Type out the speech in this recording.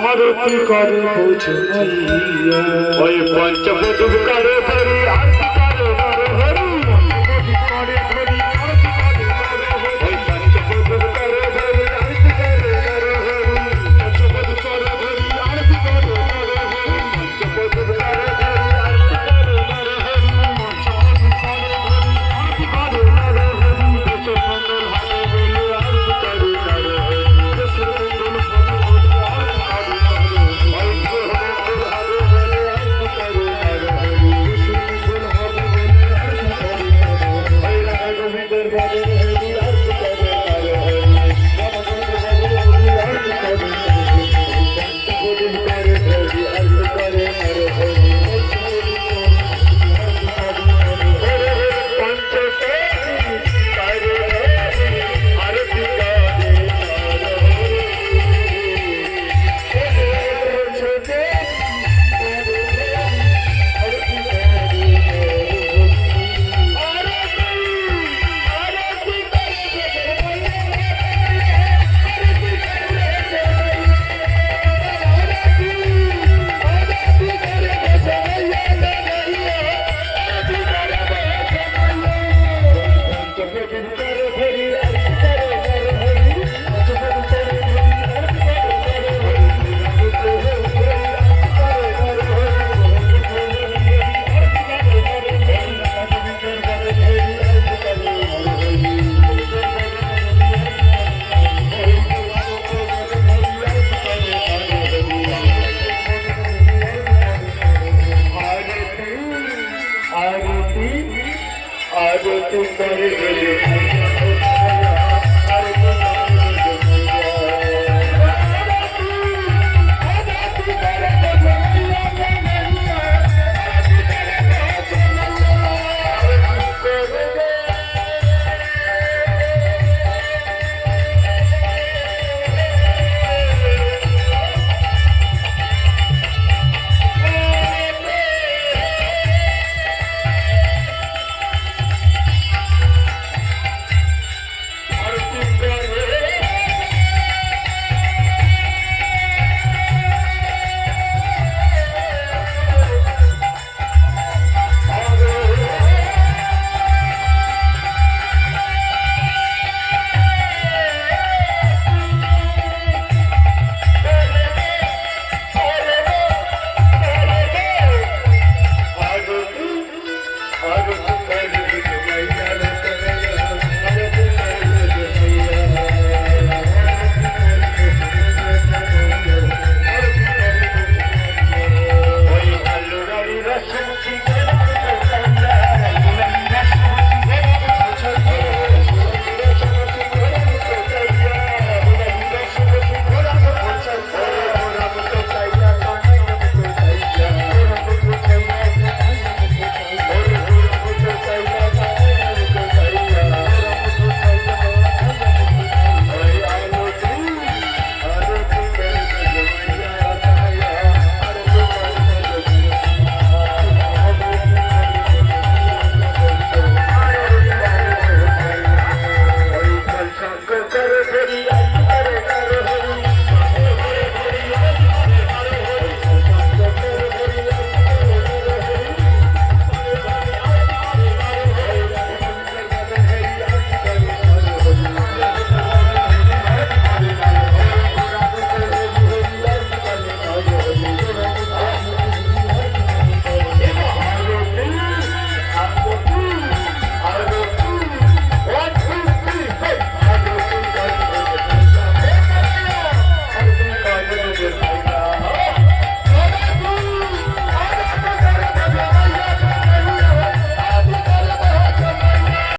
আরতি করে বুঝিয়া ওই পঞ্চবধূ করে ধরি আরতি করে নরহরি করে ধরি আরতি করে নরহরি ওই পঞ্চবধূ করে ধরি আরতি করে নরহরি পঞ্চবধূ করে ধরি আরতি করে নরহরি পঞ্চবধূ করে ধরি আরতি করে নরহরি পঞ্চবধূ করে ধরি আরতি করে নরহরি দেশ সুন্দর হবে বলে আরতি করে নরহরি দেশ সুন্দর হবে বলে আরতি করে आरती करे